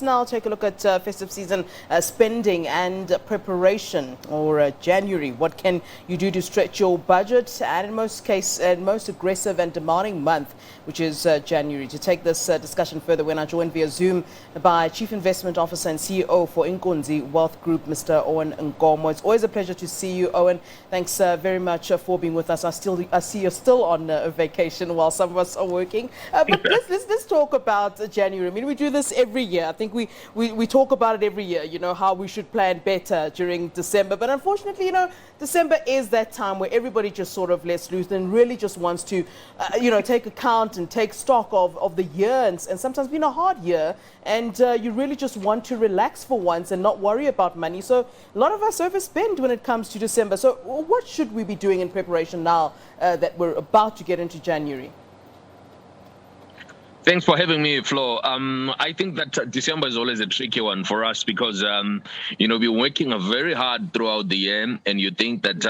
let's now take a look at festive season spending and preparation, or January. What can you do to stretch your budget? And in most aggressive and demanding month, which is January. To take this discussion further, we're now joined via Zoom by Chief Investment Officer and CEO for Inkunzi Wealth Group, Mr. Owen Nkomo. It's always a pleasure to see you, Owen. Thanks very much for being with us. I see you're still on vacation while some of us are working. But let's talk about January. I mean, we do this every year. I think we talk about it every year, how we should plan better during December. But unfortunately, December is that time where everybody just sort of lets loose and really just wants to, take account and take stock of the year, and sometimes been a hard year, and you really just want to relax for once and not worry about money. So a lot of us overspend when it comes to December. So what should we be doing in preparation now that we're about to get into January? Thanks for having me, Flo. I think that December is always a tricky one for us because, we're working very hard throughout the year, and you think that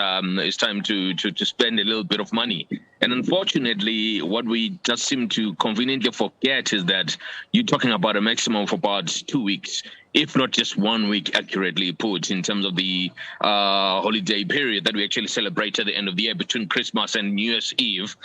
it's time to spend a little bit of money. And unfortunately, what we just seem to conveniently forget is that you're talking about a maximum of about 2 weeks, if not just 1 week, accurately put, in terms of the holiday period that we actually celebrate at the end of the year between Christmas and New Year's Eve,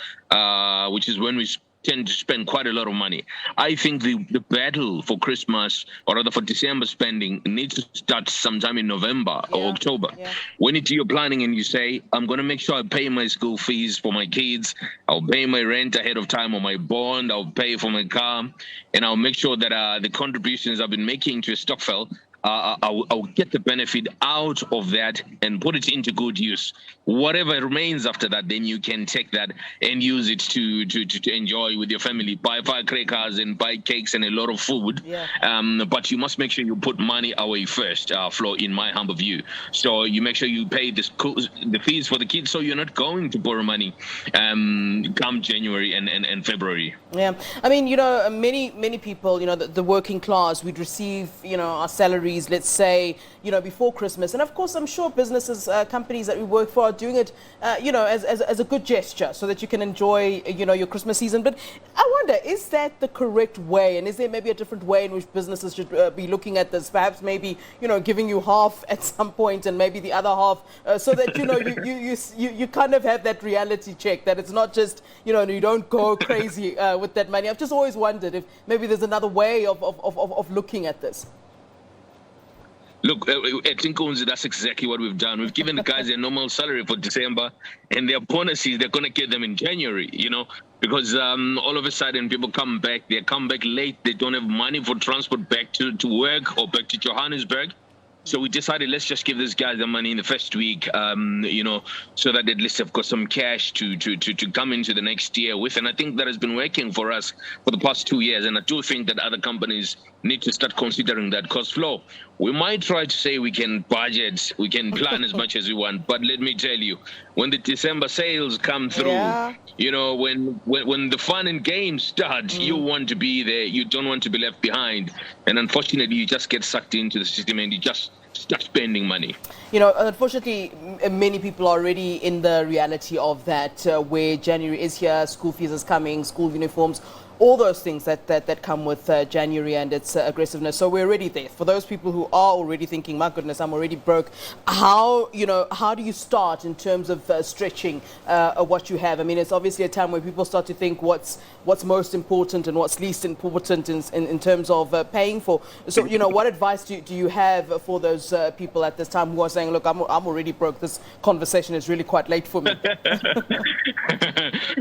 which is when we tend to spend quite a lot of money. I think the battle for Christmas, or rather for December spending, needs to start sometime in November or October. Yeah. When you do your planning and you say, I'm going to make sure I pay my school fees for my kids, I'll pay my rent ahead of time on my bond, I'll pay for my car, and I'll make sure that the contributions I've been making to a stokvel, I'll get the benefit out of that and put it into good use. Whatever remains after that, then you can take that and use it to enjoy with your family. Buy firecrackers and buy cakes and a lot of food. Yeah. But you must make sure you put money away first, Flo, in my humble view. So you make sure you pay the fees for the kids, so you're not going to borrow money come January and February. Yeah, I mean, many people, the working class, we'd receive, our salaries, let's say, before Christmas. And of course, I'm sure businesses, companies that we work for are doing it, as a good gesture so that you can enjoy, your Christmas season. But I wonder, is that the correct way? And is there maybe a different way in which businesses should be looking at this? Perhaps maybe, giving you half at some point and maybe the other half, so that, you kind of have that reality check, that it's not just, you don't go crazy with that money. I've just always wondered if maybe there's another way of looking at this. Look, at Inkunzi, that's exactly what we've done. We've given the guys their normal salary for December, and their bonuses, they're going to get them in January, because all of a sudden people come back, they come back late, they don't have money for transport back to work or back to Johannesburg. So we decided, let's just give these guys the money in the first week, so that at least they've got some cash to come into the next year with. And I think that has been working for us for the past 2 years. And I do think that other companies need to start considering that. Because, Flo, we might try to say we can budget, we can plan as much as we want. But let me tell you, when the December sales come through, when the fun and games start, you want to be there. You don't want to be left behind. And unfortunately, you just get sucked into the system and you just start spending money. Unfortunately, many people are already in the reality of that, where January is here, school fees is coming, school uniforms, all those things that come with January and its aggressiveness. So we're already there. For those people who are already thinking, my goodness, I'm already broke, how do you start in terms of stretching what you have? I mean, it's obviously a time where people start to think what's most important and what's least important in terms of paying for. So, what advice do you have for those people at this time who are saying, look, I'm already broke. This conversation is really quite late for me.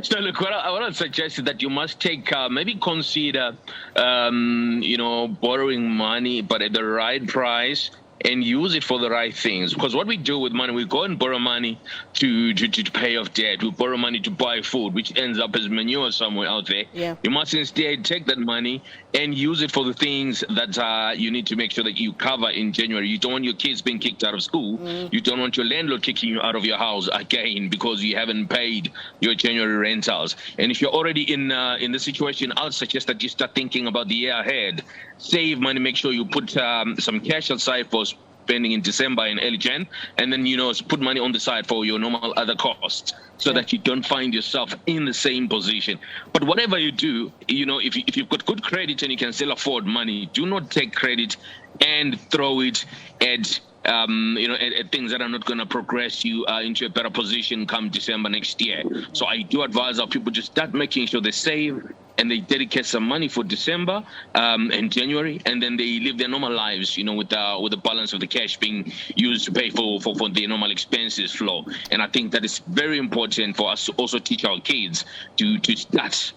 So, look, what I want to suggest is that you must take maybe consider, borrowing money, but at the right price, and use it for the right things. Because what we do with money, we go and borrow money to pay off debt. We borrow money to buy food, which ends up as manure somewhere out there. Yeah. You must instead take that money and use it for the things that you need to make sure that you cover in January. You don't want your kids being kicked out of school. You don't want your landlord kicking you out of your house again because you haven't paid your January rentals. And if you're already in the situation, I'll suggest that you start thinking about the year ahead. Save money, make sure you put some cash aside for spending in December and early Jan, and then, put money on the side for your normal other costs, so that you don't find yourself in the same position. But whatever you do, if you've got good credit and you can still afford money, do not take credit and throw it at at things that are not going to progress you into a better position come December next year. So I do advise our people to start making sure they save and they dedicate some money for December and January, and then they live their normal lives, with the balance of the cash being used to pay for the normal expenses flow. And I think that is very important for us to also teach our kids to start,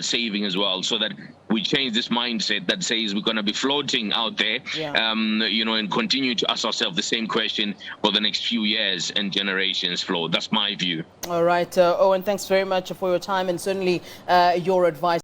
saving as well, so that we change this mindset that says we're going to be floating out there, and continue to ask ourselves the same question for the next few years and generations flow. That's my view. All right, Owen, thanks very much for your time and certainly your advice.